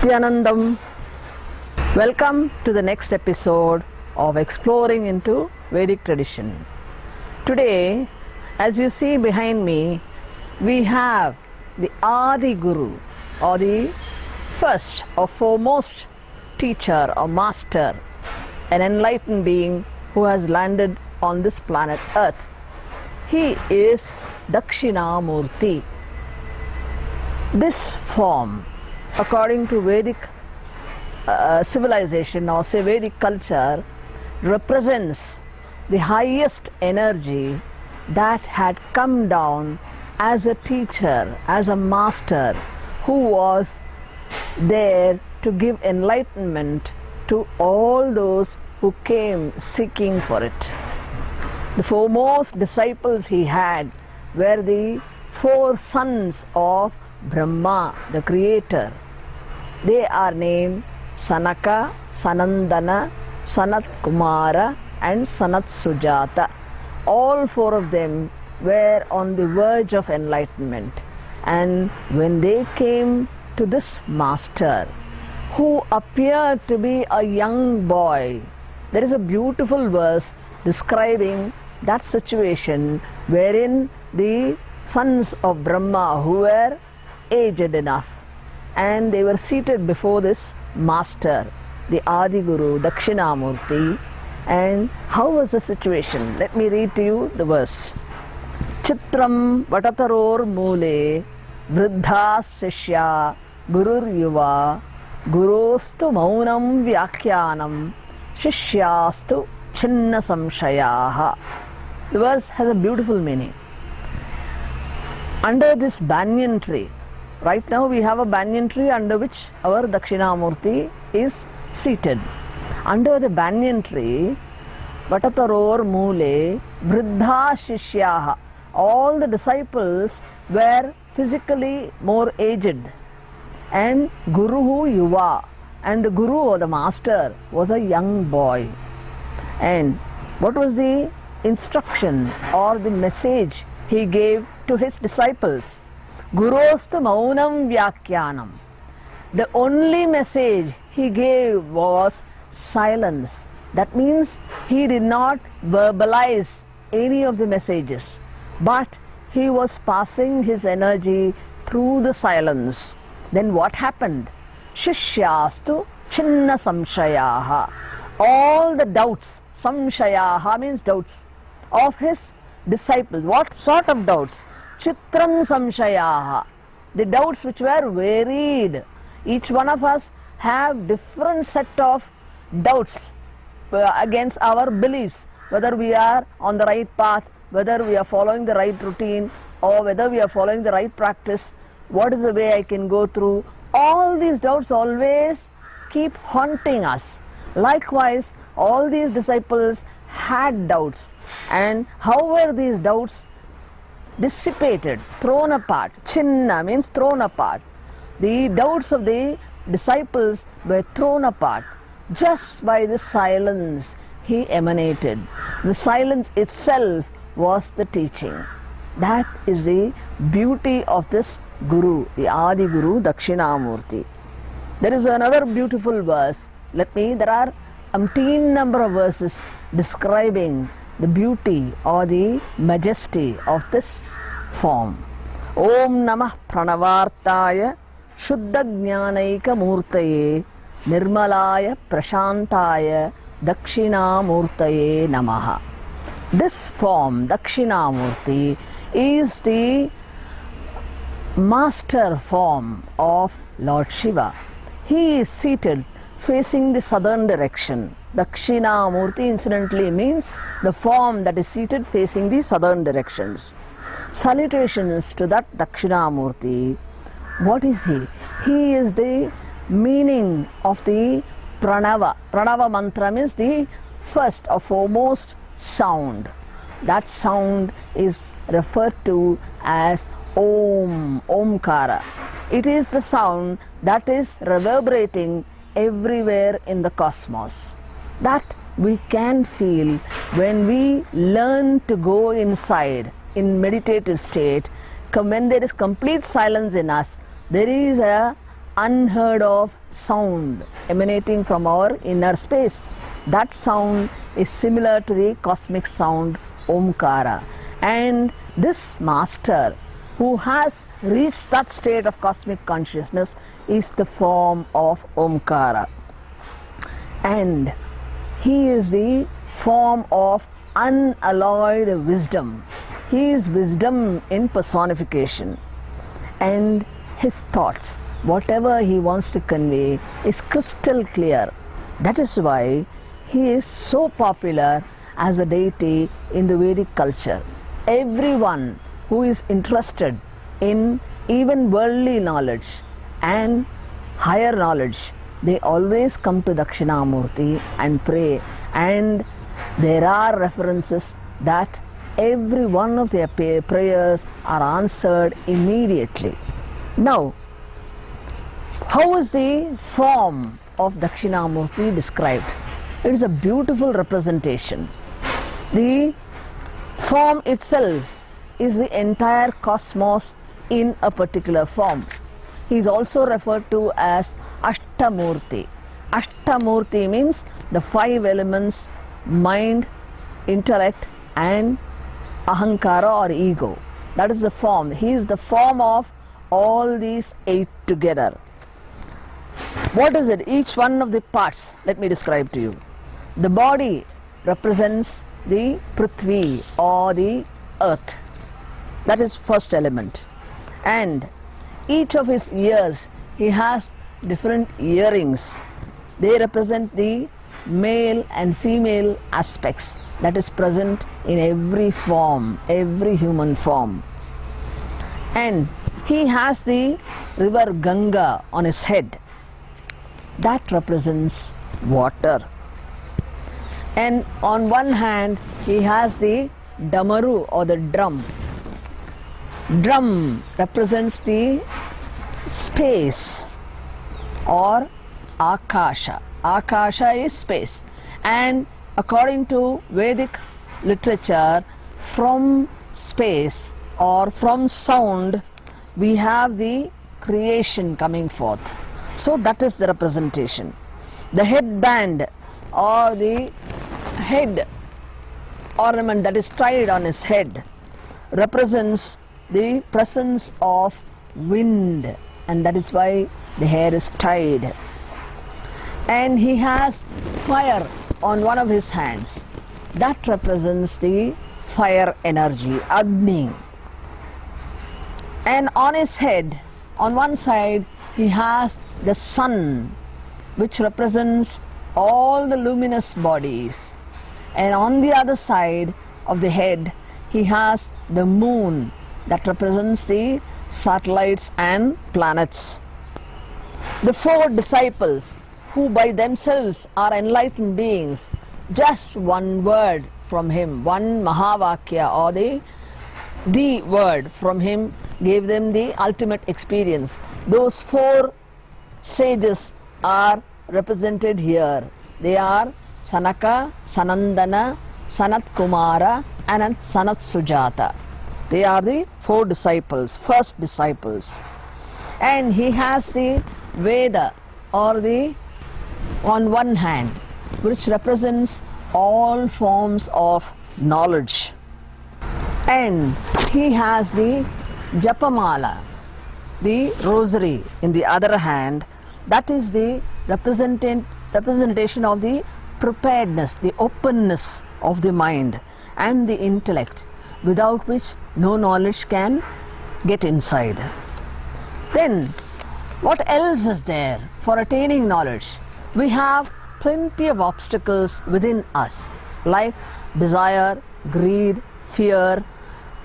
Nithyanandam. Welcome to the next episode of Exploring into Vedic Tradition. Today, as you see behind me, we have the Adi Guru, or the first or foremost teacher or master, an enlightened being who has landed on this planet Earth. He is Dakshinamurty. This form, according to Vedic civilization or say Vedic culture, represents the highest energy that had come down as a teacher, as a master who was there to give enlightenment to all those who came seeking for it. The foremost disciples he had were the four sons of Brahma, the creator. They are named Sanaka, Sanandana, Sanat Kumara and Sanat Sujata. All four of them were on the verge of enlightenment, and when they came to this master who appeared to be a young boy, there is a beautiful verse describing that situation wherein the sons of Brahma, who were aged enough, and they were seated before this master, the Adi Guru, Dakshinamurty. And how was the situation? Let me read to you the verse. Chitram Vatataror Mule Vriddha Sishya Gurur Yuva Gurostu Maunam Vyakyanam Shishyastu Chinna Samshayaha. The verse has a beautiful meaning. Under this banyan tree, right now we have a banyan tree under which our Dakshinamurty is seated. Under the banyan tree, Vatataror Mule Vriddha Shishyaha, all the disciples were physically more aged, and Guruhu Yuva, and the Guru or the master was a young boy. And what was the instruction or the message he gave to his disciples? Gurostu Maunam Vyakyanam. The only message he gave was silence. That means he did not verbalize any of the messages, but he was passing his energy through the silence. Then what happened? Shishyastu Chinna Samshayaha. All the doubts, Samshayaha means doubts, of his disciples. What sort of doubts? Chitram Samshayaha. The doubts which were varied. Each one of us have different set of doubts against our beliefs, whether we are on the right path, whether we are following the right routine, or whether we are following the right practice. What is the way I can go through? All these doubts always keep haunting us. Likewise, all these disciples had doubts. And how were these doubts dissipated, thrown apart? Chinna means thrown apart. The doubts of the disciples were thrown apart just by the silence he emanated. The silence itself was the teaching. That is the beauty of this Guru, the Adi Guru, Dakshinamurty. There is another beautiful verse. There are umpteen number of verses describing the beauty or the majesty of this form. Om Namah Pranavartaya Shuddha Jnanaika Murtaye Nirmalaya Prashantaya Dakshinamurtaye Namaha. This form, Dakshinamurty, is the master form of Lord Shiva. He is seated facing the southern direction. Dakshinamurty incidentally means the form that is seated facing the southern directions. Salutations to that Dakshinamurty. What is he? He is the meaning of the Pranava. Pranava mantra means the first or foremost sound. That sound is referred to as Om, Omkara. It is the sound that is reverberating everywhere in the cosmos. That we can feel when we learn to go inside in meditative state. When there is complete silence in us, there is a unheard of sound emanating from our inner space. That sound is similar to the cosmic sound Omkara. And this master who has reached that state of cosmic consciousness is the form of Omkara. And he is the form of unalloyed wisdom. He is wisdom in personification. And his thoughts, whatever he wants to convey, is crystal clear. That is why he is so popular as a deity in the Vedic culture. Everyone who is interested in even worldly knowledge and higher knowledge, they always come to Dakshinamurti and pray, and there are references that every one of their prayers are answered immediately. Now, how is the form of Dakshinamurti described? It is a beautiful representation. The form itself is the entire cosmos in a particular form. He is also referred to as Ashtamurti. Ashtamurti means the 5 elements: mind, intellect, and ahankara or ego. That is the form. He is the form of all these 8 together. What is it? Each one of the parts, let me describe to you. The body represents the Prithvi or the earth. That is first element. And each of his ears, he has different earrings. They represent the male and female aspects that is present in every form, every human form. And he has the river Ganga on his head. That represents water. And on one hand, he has the Damaru or the drum. Drum represents the space or Akasha. Akasha is space. And according to Vedic literature, from space or from sound, we have the creation coming forth. So that is the representation. The headband or the head ornament that is tied on his head represents the presence of wind, and that is why the hair is tied. And he has fire on one of his hands. That represents the fire energy, Agni. And on his head, on one side, he has the sun, which represents all the luminous bodies. And on the other side of the head, he has the moon, that represents the satellites and planets. The 4 disciples, who by themselves are enlightened beings, just one word from him, one Mahavakya or the word from him gave them the ultimate experience. Those 4 sages are represented here. They are Sanaka, Sanandana, Sanat Kumara, and Sanat Sujata. They are the 4 disciples, first disciples. And he has the Veda or the on one hand, which represents all forms of knowledge. And he has the Japamala, the rosary, in the other hand. That is the representation of the preparedness, the openness of the mind and the intellect, without which no knowledge can get inside. Then, what else is there for attaining knowledge? We have plenty of obstacles within us, like desire, greed, fear,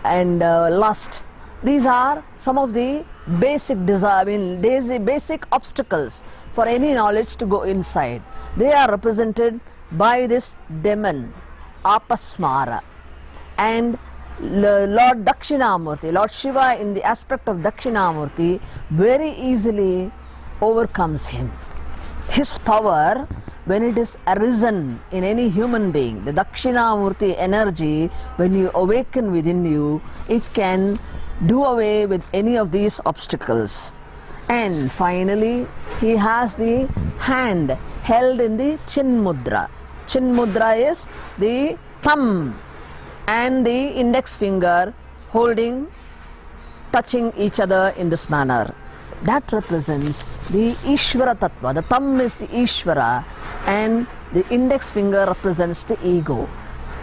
and lust. These are some of the basic basic obstacles for any knowledge to go inside. They are represented by this demon, Apasmara. And Lord Dakshinamurti, Lord Shiva in the aspect of Dakshinamurti, very easily overcomes him. His power, when it is arisen in any human being, the Dakshinamurti energy, when you awaken within you, it can do away with any of these obstacles. And finally, he has the hand held in the Chin Mudra. Chin Mudra is the thumb and the index finger touching each other in this manner. That represents the Ishvara Tattva. The thumb is the Ishvara and the index finger represents the ego.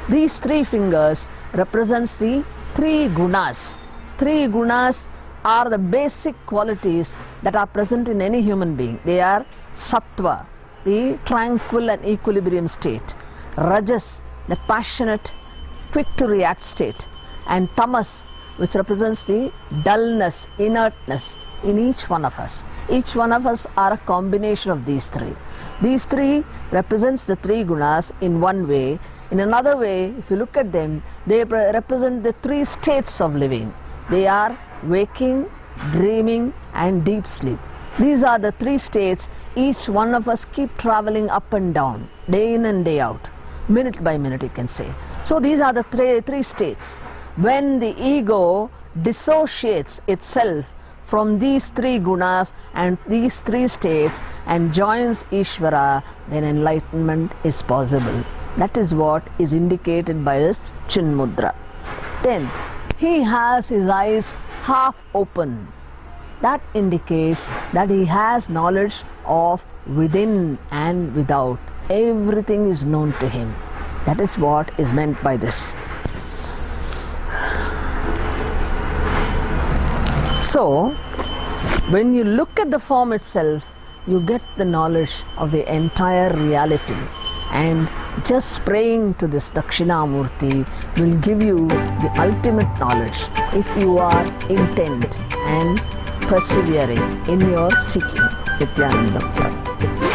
These three fingers represents the three gunas. Three gunas are the basic qualities that are present in any human being. They are Sattva, the tranquil and equilibrium state; Rajas, the passionate, quick to react state; and Tamas, which represents the dullness, inertness in each one of us. Each one of us are a combination of these three. These three represents the three gunas in one way. In another way, if you look at them, they represent the three states of living. They are waking, dreaming, and deep sleep. These are the three states. Each one of us keep traveling up and down, day in and day out, minute by minute, you can say. So these are the three states. When the ego dissociates itself from these three gunas and these three states and joins Ishvara, then enlightenment is possible. That is what is indicated by this Chin Mudra. Then he has his eyes half open. That indicates that he has knowledge of within and without. Everything is known to him. That is what is meant by this. So, when you look at the form itself, you get the knowledge of the entire reality. And just praying to this Dakshinamurti will give you the ultimate knowledge if you are intent and persevering in your seeking Nithyananda.